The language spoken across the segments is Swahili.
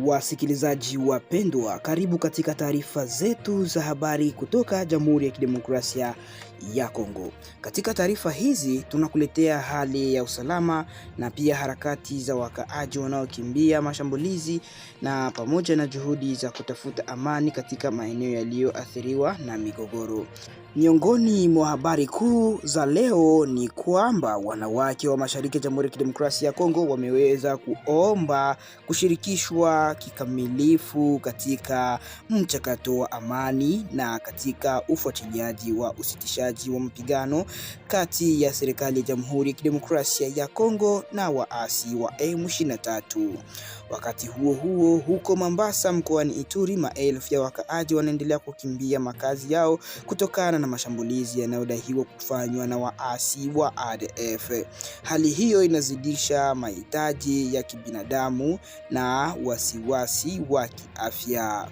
Wasikilizaji wapendwa, karibu katika taarifa zetu za habari kutoka Jamhuri ya Kidemokrasia ya Kongo. Katika taarifa hizi tunakuletea hali ya usalama na pia harakati za wakaaji wanaokimbia mashambulizi na pamoja na juhudi za kutafuta amani katika maeneo yaliyoathiriwa na migogoro. Miongoni mwa habari kuu za leo ni kwamba wanawake wa mashariki ya Jamhuri ya Kidemokrasia ya Kongo wameweza kuomba kushirikishwa kikamilifu katika mchakato wa amani na katika ufuatiliaji wa usitishaji wa mapigano kati ya serikali ya Jamhuri ya Kidemokrasia ya Kongo na waasi wa M23. Wakati huo huo, huko Mombasa mkoani Ituri, maelfu ya wakaaji wanaendelea kukimbia makazi yao kutokana na mashambulizi yanayodaiwa kufanywa na waasi wa ADF. Hali hiyo inazidisha mahitaji ya kibinadamu na wasiwasi wa kiafya.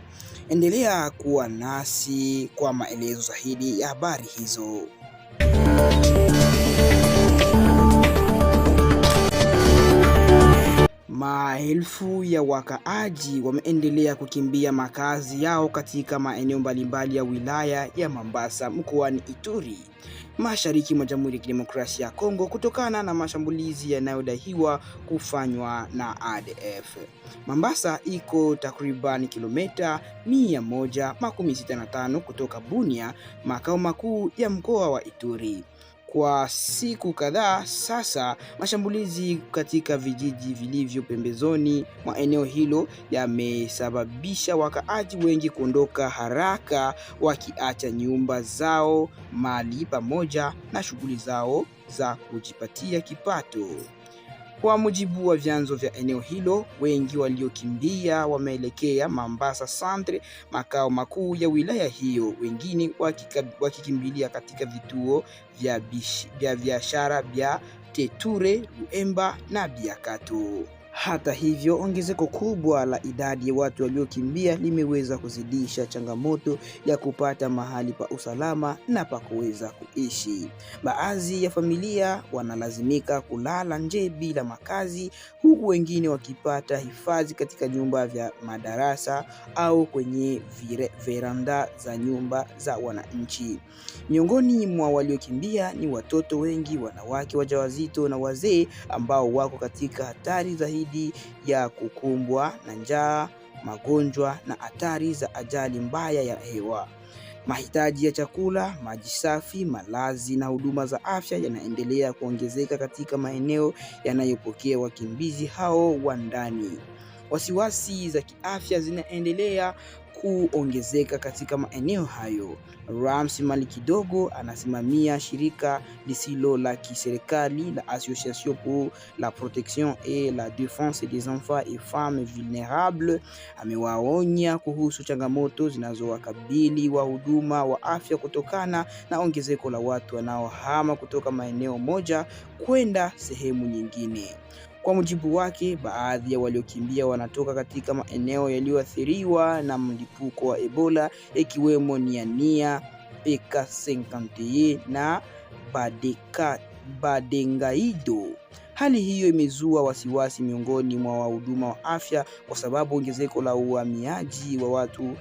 Endelea kuwa nasi kwa maelezo zaidi ya habari hizo. Maelfu ya wakaaji wameendelea kukimbia makazi yao katika maeneo mbalimbali ya wilaya ya Mombasa mkoani Ituri, mashariki mwa Jamhuri ya Kidemokrasia ya Kongo kutokana na mashambulizi yanayodaiwa kufanywa na ADF. Mombasa iko takriban kilomita 165 kutoka Bunia, makao makuu ya mkoa wa Ituri. Kwa siku kadhaa sasa, mashambulizi katika vijiji vilivyo pembezoni mwa eneo hilo yamesababisha wakaaji wengi kuondoka haraka, wakiacha nyumba zao, mali pamoja na shughuli zao za kujipatia kipato. Kwa mujibu wa vyanzo vya eneo hilo, wengi waliokimbia wameelekea Mombasa Centre, makao makuu ya wilaya hiyo, wengine wakikimbilia katika vituo vya biashara vya Teture, Luemba na Biakato. Hata hivyo, ongezeko kubwa la idadi ya watu waliokimbia limeweza kuzidisha changamoto ya kupata mahali pa usalama na pa kuweza kuishi. Baadhi ya familia wanalazimika kulala nje bila makazi, huku wengine wakipata hifadhi katika nyumba vya madarasa au kwenye veranda za nyumba za wananchi. Miongoni mwa waliokimbia ni watoto wengi, wanawake wajawazito na wazee ambao wako katika hatari zaidi ya kukumbwa na njaa, magonjwa na hatari za ajali mbaya ya hewa. Mahitaji ya chakula, maji safi, malazi na huduma za afya yanaendelea kuongezeka katika maeneo yanayopokea wakimbizi hao wa ndani. Wasiwasi za kiafya zinaendelea kuongezeka katika maeneo hayo. Ramsi Malikidogo anasimamia shirika lisilo la kiserikali la Association pour la protection et la défense des enfants et femmes vulnérables. Amewaonya kuhusu changamoto zinazowakabili wahuduma wa afya kutokana na ongezeko la watu wanaohama kutoka maeneo moja kwenda sehemu nyingine. Kwa mujibu wake, baadhi ya waliokimbia wanatoka katika maeneo yaliyoathiriwa na mlipuko wa Ebola, ikiwemo Niania, PK51 na Badengaido. Hali hiyo imezua wasiwasi miongoni mwa wahuduma wa afya kwa sababu ongezeko la uhamiaji wa watu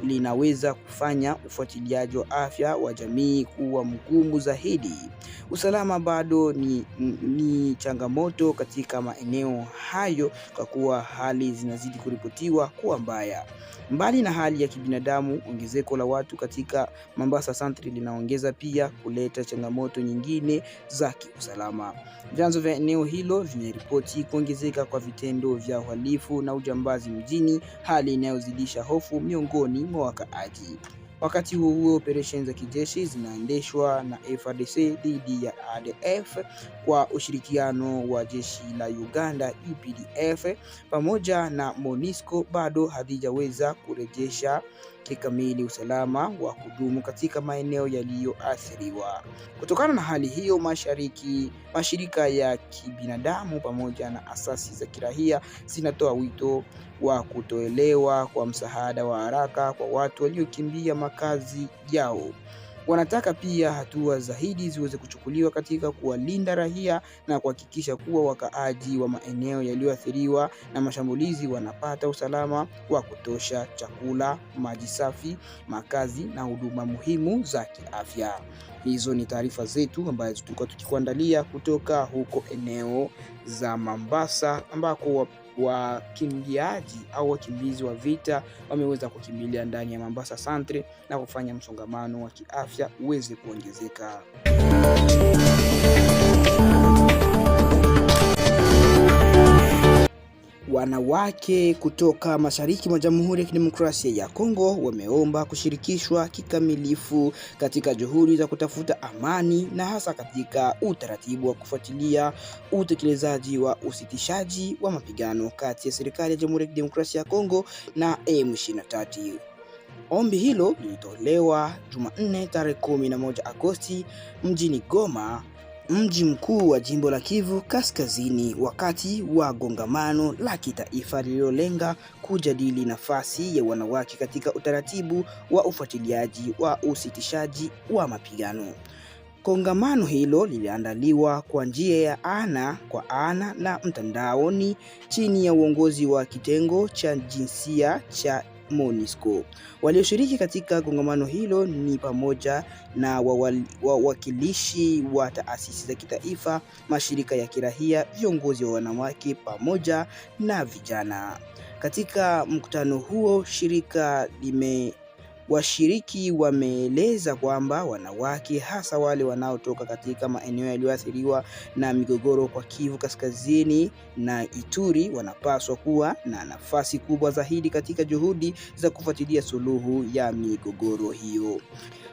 linaweza kufanya ufuatiliaji wa afya wa jamii kuwa mgumu zaidi. Usalama bado ni changamoto katika maeneo hayo kwa kuwa hali zinazidi kuripotiwa kuwa mbaya. Mbali na hali ya kibinadamu, ongezeko la watu katika Mombasa Centre linaongeza pia kuleta changamoto nyingine za kiusalama. Vyanzo vya eneo hilo vimeripoti kuongezeka kwa vitendo vya uhalifu na ujambazi mjini, hali inayozidisha hofu miongoni mwa wakaaji. Wakati huo operesheni za kijeshi zinaendeshwa na FARDC dhidi ya ADF kwa ushirikiano wa jeshi la Uganda UPDF pamoja na MONUSCO bado havijaweza kurejesha kikamili usalama wa kudumu katika maeneo yaliyoathiriwa. Kutokana na hali hiyo, mashirika ya kibinadamu pamoja na asasi za kiraia zinatoa wito wa kutolewa kwa msaada wa haraka kwa watu waliokimbia makazi yao. Wanataka pia hatua zaidi ziweze kuchukuliwa katika kuwalinda raia na kuhakikisha kuwa wakaaji wa maeneo yaliyoathiriwa na mashambulizi wanapata usalama wa kutosha, chakula, maji safi, makazi na huduma muhimu za kiafya. Hizo ni taarifa zetu ambazo tulikuwa tukikuandalia kutoka huko eneo za Mombasa, ambako wakimbiaji au wakimbizi wa vita wameweza kukimbilia ndani ya Mombasa Centre na kufanya msongamano wa kiafya uweze kuongezeka. Wanawake kutoka mashariki mwa Jamhuri ya Kidemokrasia ya Kongo wameomba kushirikishwa kikamilifu katika juhudi za kutafuta amani na hasa katika utaratibu wa kufuatilia utekelezaji wa usitishaji wa mapigano kati ya serikali ya Jamhuri ya Kidemokrasia ya Kongo na M23. Ombi hilo lilitolewa Jumanne tarehe 11 Agosti mjini Goma, mji mkuu wa jimbo la Kivu Kaskazini, wakati wa kongamano la kitaifa lililolenga kujadili nafasi ya wanawake katika utaratibu wa ufuatiliaji wa usitishaji wa mapigano. Kongamano hilo liliandaliwa kwa njia ya ana kwa ana na mtandaoni chini ya uongozi wa kitengo cha jinsia cha MONUSCO. Walioshiriki katika kongamano hilo ni pamoja na wawakilishi wa taasisi za kitaifa, mashirika ya kiraia, viongozi wa wanawake pamoja na vijana. Katika mkutano huo, washiriki wameeleza kwamba wanawake, hasa wale wanaotoka katika maeneo yaliyoathiriwa na migogoro kwa Kivu Kaskazini na Ituri, wanapaswa kuwa na nafasi kubwa zaidi katika juhudi za kufuatilia suluhu ya migogoro hiyo.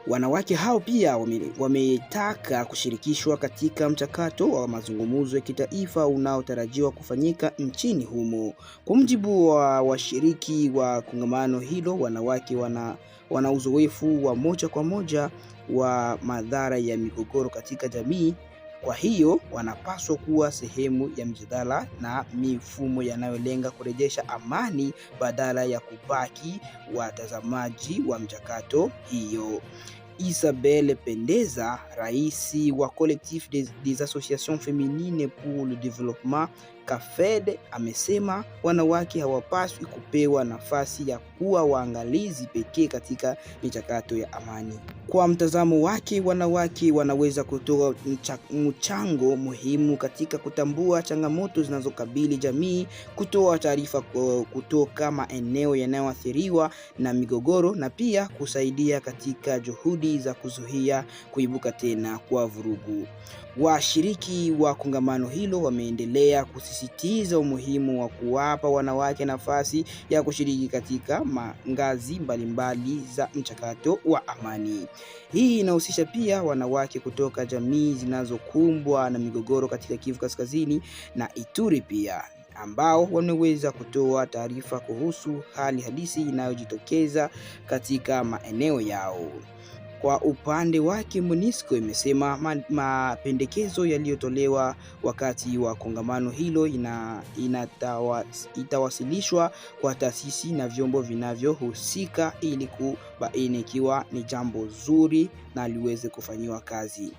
Wanawake hao pia wametaka kushirikishwa katika mchakato wa mazungumzo ya kitaifa unaotarajiwa kufanyika nchini humo. Kwa mujibu wa washiriki wa kongamano hilo, wanawake wana uzoefu wa moja kwa moja wa madhara ya migogoro katika jamii. Kwa hiyo wanapaswa kuwa sehemu ya mjadala na mifumo yanayolenga kurejesha amani badala ya kubaki watazamaji wa mchakato hiyo. Isabelle Pendeza, rais wa Collectif des Associations Féminines pour le Développement CAFED, amesema wanawake hawapaswi kupewa nafasi ya kuwa waangalizi pekee katika michakato ya amani. Kwa mtazamo wake, wanawake wanaweza kutoa mchango muhimu katika kutambua changamoto zinazokabili jamii, kutoa taarifa kutoka maeneo yanayoathiriwa na migogoro na pia kusaidia katika juhudi za kuzuia kuibuka tena kwa vurugu. Washiriki wa kongamano hilo wameendelea kusisitiza umuhimu wa kuwapa wanawake nafasi ya kushiriki katika ngazi mbalimbali za mchakato wa amani. Hii inahusisha pia wanawake kutoka jamii zinazokumbwa na migogoro katika Kivu Kaskazini na Ituri pia, ambao wanaweza kutoa taarifa kuhusu hali halisi inayojitokeza katika maeneo yao. Kwa upande wake, MONUSCO imesema mapendekezo yaliyotolewa wakati wa kongamano hilo itawasilishwa kwa taasisi na vyombo vinavyohusika ili kubaini ikiwa ni jambo zuri na liweze kufanyiwa kazi.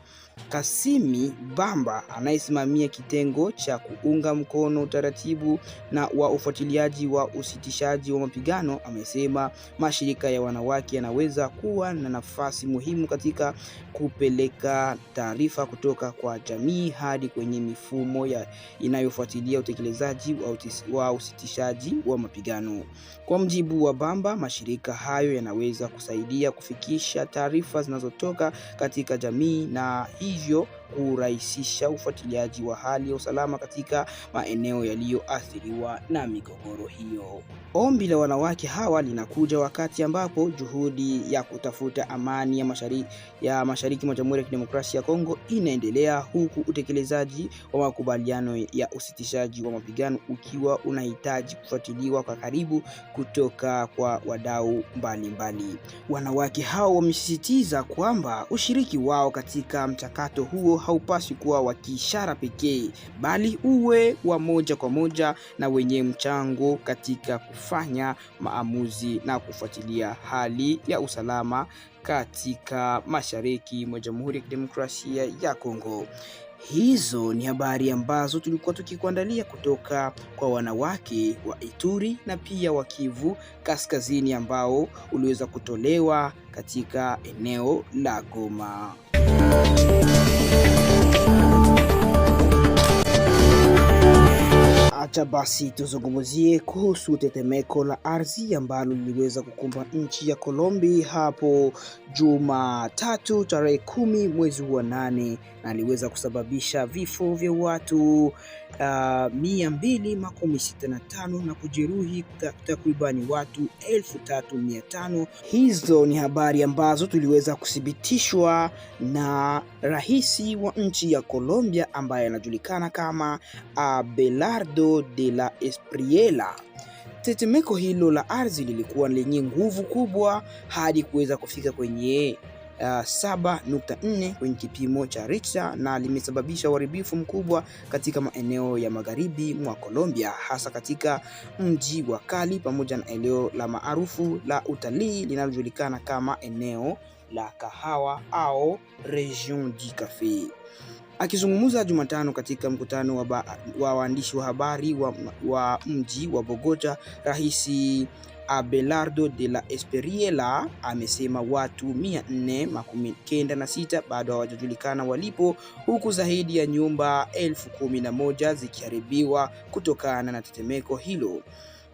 Kasimi Bamba, anayesimamia kitengo cha kuunga mkono utaratibu na wa ufuatiliaji wa usitishaji wa mapigano, amesema mashirika ya wanawake yanaweza kuwa na nafasi muhimu katika kupeleka taarifa kutoka kwa jamii hadi kwenye mifumo inayofuatilia utekelezaji wa usitishaji wa mapigano. Kwa mjibu wa Bamba, mashirika hayo yanaweza kusaidia kufikisha taarifa zinazotoka katika jamii na hivyo kurahisisha ufuatiliaji wa hali ya usalama katika maeneo yaliyoathiriwa na migogoro hiyo. Ombi la wanawake hawa linakuja wakati ambapo juhudi ya kutafuta amani ya mashariki mwa Jamhuri ya Kidemokrasia ya Kongo inaendelea, huku utekelezaji wa makubaliano ya usitishaji wa mapigano ukiwa unahitaji kufuatiliwa kwa karibu kutoka kwa wadau mbalimbali. Wanawake hao wamesisitiza kwamba ushiriki wao katika mchakato huo haupaswi kuwa wa kiishara pekee, bali uwe wa moja kwa moja na wenye mchango katika kufanya maamuzi na kufuatilia hali ya usalama katika mashariki mwa Jamhuri ya Kidemokrasia ya Kongo. Hizo ni habari ambazo tulikuwa tukikuandalia kutoka kwa wanawake wa Ituri na pia wa Kivu Kaskazini ambao uliweza kutolewa katika eneo la Goma. Acha basi tuzungumzie kuhusu tetemeko la ardhi ambalo liliweza kukumba nchi ya Colombia hapo Jumatatu tarehe 10 mwezi wa 8 na liweza kusababisha vifo vya watu 265 na kujeruhi takribani watu 3500. Hizo ni habari ambazo tuliweza kuthibitishwa na rais wa nchi ya Colombia ambaye anajulikana kama Abelardo de la Espriella. Tetemeko hilo la ardhi lilikuwa lenye nguvu kubwa hadi kuweza kufika kwenye 7.4 kwenye kipimo cha Richter na limesababisha uharibifu mkubwa katika maeneo ya magharibi mwa Colombia, hasa katika mji wa Cali pamoja na eneo la maarufu la utalii linalojulikana kama eneo la kahawa au Region du Café. Akizungumza Jumatano katika mkutano wa waandishi wa habari wa mji wa Bogota, Rais Abelardo de la Espriella amesema watu 496 bado hawajajulikana walipo, huku zaidi ya nyumba 11,000 zikiharibiwa kutokana na tetemeko hilo.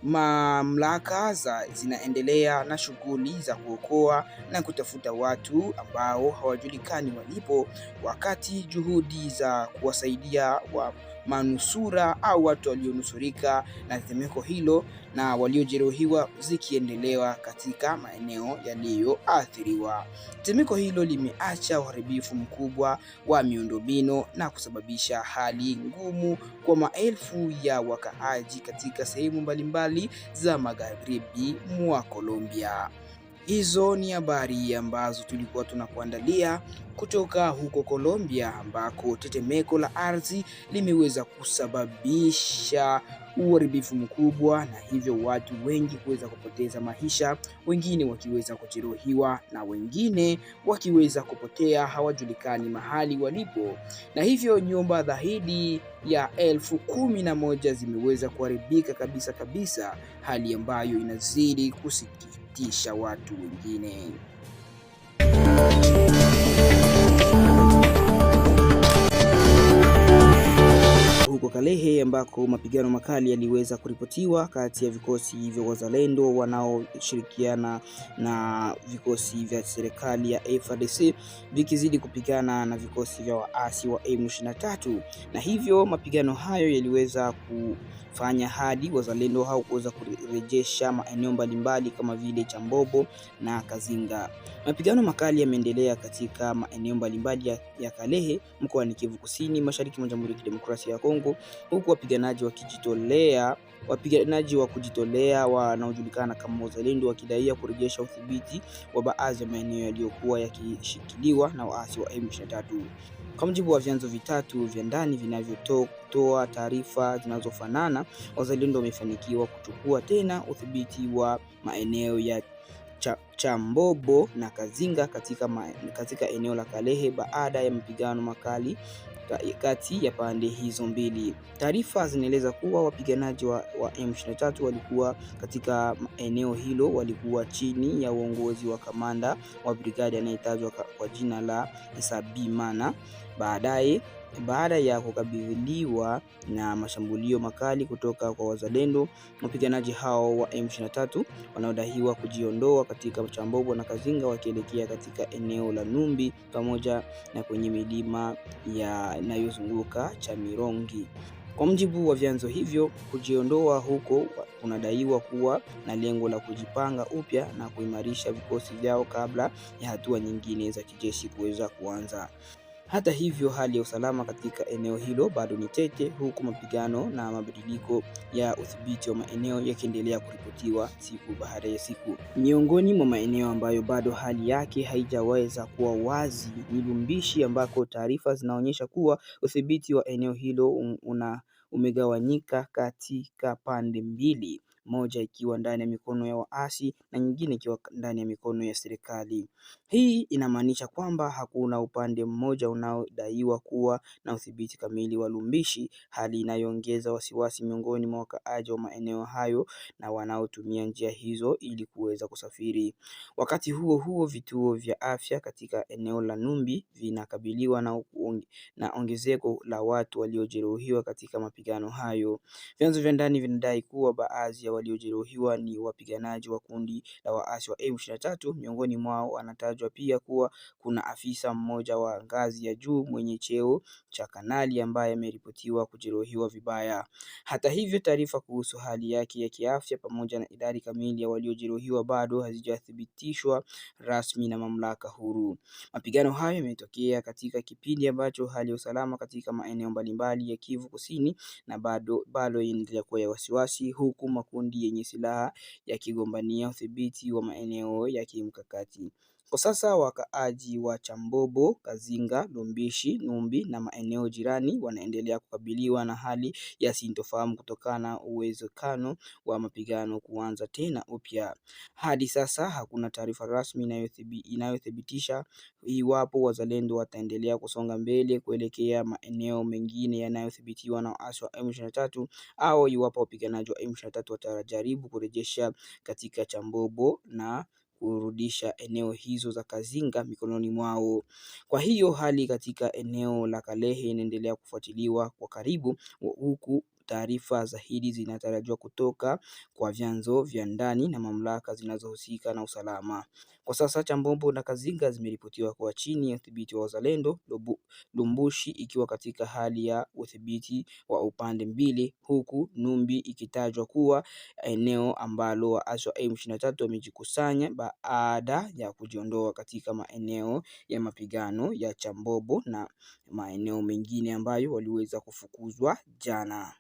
Mamlaka zinaendelea na shughuli za kuokoa na kutafuta watu ambao hawajulikani walipo, wakati juhudi za kuwasaidia wa manusura au watu walionusurika na tetemeko hilo na waliojeruhiwa zikiendelewa katika maeneo yaliyoathiriwa. Tetemeko hilo limeacha uharibifu mkubwa wa miundombinu na kusababisha hali ngumu kwa maelfu ya wakaaji katika sehemu mbalimbali za magharibi mwa Colombia. Hizo ni habari ambazo tulikuwa tunakuandalia kutoka huko Colombia, ambako tetemeko la ardhi limeweza kusababisha uharibifu mkubwa na hivyo watu wengi kuweza kupoteza maisha, wengine wakiweza kujeruhiwa na wengine wakiweza kupotea, hawajulikani mahali walipo, na hivyo nyumba zaidi ya 11,000 zimeweza kuharibika kabisa, hali ambayo inazidi kusikitisha watu wengine. Huko Kalehe ambako mapigano makali yaliweza kuripotiwa kati ya vikosi vya wazalendo wanaoshirikiana na vikosi vya serikali ya FARDC vikizidi kupigana na vikosi vya waasi wa M23, na hivyo mapigano hayo yaliweza kufanya hadi wazalendo hao kuweza kurejesha maeneo mbalimbali kama vile Chambobo na Kazinga. Mapigano makali yameendelea katika maeneo mbalimbali ya Kalehe mkoani Kivu Kusini, mashariki mwa Jamhuri ya Kidemokrasia ya Kongo, huku wapiganaji wa kujitolea wanaojulikana kama wazalendo wakidai kurejesha udhibiti wa baadhi ya maeneo yaliyokuwa yakishikiliwa na waasi wa M23. Kwa mujibu wa vyanzo vitatu vya ndani vinavyotoa taarifa zinazofanana, wazalendo wamefanikiwa kuchukua tena udhibiti wa maeneo ya Chambobo na Kazinga katika eneo la Kalehe baada ya mapigano makali kati ya pande hizo mbili. Taarifa zinaeleza kuwa wapiganaji wa M23 walikuwa katika eneo hilo walikuwa chini ya uongozi wa kamanda wa brigadi anayetajwa kwa jina la Sabimana. Baadaye Baada ya kukabiliwa na mashambulio makali kutoka kwa wazalendo, wapiganaji hao wa M23 wanaodaiwa kujiondoa katika Chambobo na Kazinga wakielekea katika eneo la Numbi pamoja na kwenye milima yanayozunguka Chamirongi. Kwa mujibu wa vyanzo hivyo, kujiondoa huko kunadaiwa kuwa na lengo la kujipanga upya na kuimarisha vikosi vyao kabla ya hatua nyingine za kijeshi kuweza kuanza. Hata hivyo, hali ya usalama katika eneo hilo bado ni tete, huku mapigano na mabadiliko ya udhibiti wa maeneo yakiendelea kuripotiwa siku baada ya siku. Miongoni mwa maeneo ambayo bado hali yake haijaweza kuwa wazi ni Lumbishi, ambako taarifa zinaonyesha kuwa udhibiti wa eneo hilo umegawanyika katika pande mbili, moja ikiwa ndani ya mikono ya waasi na nyingine ikiwa ndani ya mikono ya serikali. Hii inamaanisha kwamba hakuna upande mmoja unaodaiwa kuwa na udhibiti kamili wa Lumbishi, hali inayoongeza wasiwasi miongoni mwa wakaaji wa maeneo hayo na wanaotumia njia hizo ili kuweza kusafiri. Wakati huo huo, vituo vya afya katika eneo la Numbi vinakabiliwa na ongezeko la watu waliojeruhiwa katika mapigano hayo. Vyanzo vya ndani vinadai kuwa baadhi ya waliojeruhiwa ni wapiganaji wa kundi la waasi wa M23. Miongoni mwao wanatajwa pia kuwa kuna afisa mmoja wa ngazi ya juu mwenye cheo cha kanali ambaye ameripotiwa kujeruhiwa vibaya. Hata hivyo, taarifa kuhusu hali yake ya kiafya pamoja na idadi kamili ya waliojeruhiwa bado hazijathibitishwa rasmi na mamlaka huru. Mapigano hayo yametokea katika kipindi ambacho hali ya usalama katika maeneo mbalimbali ya Kivu Kusini na bado inaendelea kuwa ya wasiwasi, huku makundi yenye silaha yakigombania udhibiti wa maeneo ya kimkakati. Kwa sasa wakaaji wa Chambobo, Kazinga, Lumbishi, Numbi na maeneo jirani wanaendelea kukabiliwa na hali ya sintofahamu kutokana na uwezekano wa mapigano kuanza tena upya. Hadi sasa hakuna taarifa rasmi inayothibitisha iwapo wazalendo wataendelea kusonga mbele kuelekea maeneo mengine yanayodhibitiwa na waasi wa M23 au iwapo wapiganaji wa M23 watajaribu kurejesha katika Chambobo na kurudisha eneo hizo za Kazinga mikononi mwao. Kwa hiyo hali katika eneo la Kalehe inaendelea kufuatiliwa kwa karibu, huku taarifa zaidi zinatarajiwa kutoka kwa vyanzo vya ndani na mamlaka zinazohusika na usalama. Kwa sasa Chambobo na Kazinga zimeripotiwa kuwa chini ya udhibiti wa wazalendo, Lumbushi ikiwa katika hali ya udhibiti wa upande mbili, huku Numbi ikitajwa kuwa eneo ambalo waasi wa M23 wamejikusanya baada ya kujiondoa katika maeneo ya mapigano ya Chambobo na maeneo mengine ambayo waliweza kufukuzwa jana.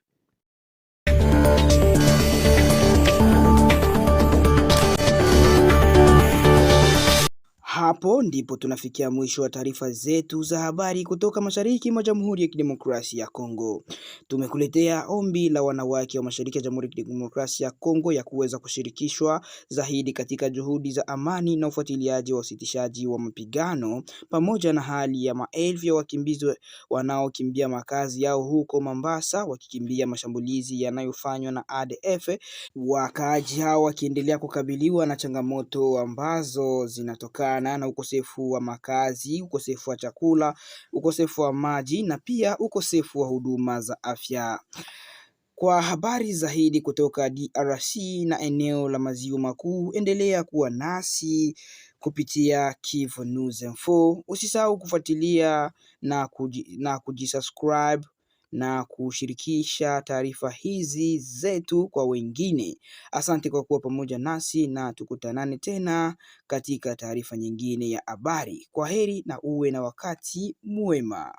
Hapo ndipo tunafikia mwisho wa taarifa zetu za habari kutoka mashariki mwa Jamhuri ya Kidemokrasia ya Kongo. Tumekuletea ombi la wanawake wa mashariki ya Jamhuri ya Kidemokrasia ya Kongo ya kuweza kushirikishwa zaidi katika juhudi za amani na ufuatiliaji wa usitishaji wa mapigano, pamoja na hali ya maelfu ya wakimbizi wanaokimbia makazi yao huko Mombasa wakikimbia mashambulizi yanayofanywa na ADF. Wakaaji hao wakiendelea kukabiliwa na changamoto ambazo zinatokana na ukosefu wa makazi, ukosefu wa chakula, ukosefu wa maji na pia ukosefu wa huduma za afya. Kwa habari zaidi kutoka DRC na eneo la Maziwa Makuu, endelea kuwa nasi kupitia Kivu News Info. Usisahau kufuatilia na kujisubscribe na kushirikisha taarifa hizi zetu kwa wengine. Asante kwa kuwa pamoja nasi na tukutanane tena katika taarifa nyingine ya habari. Kwaheri na uwe na wakati mwema.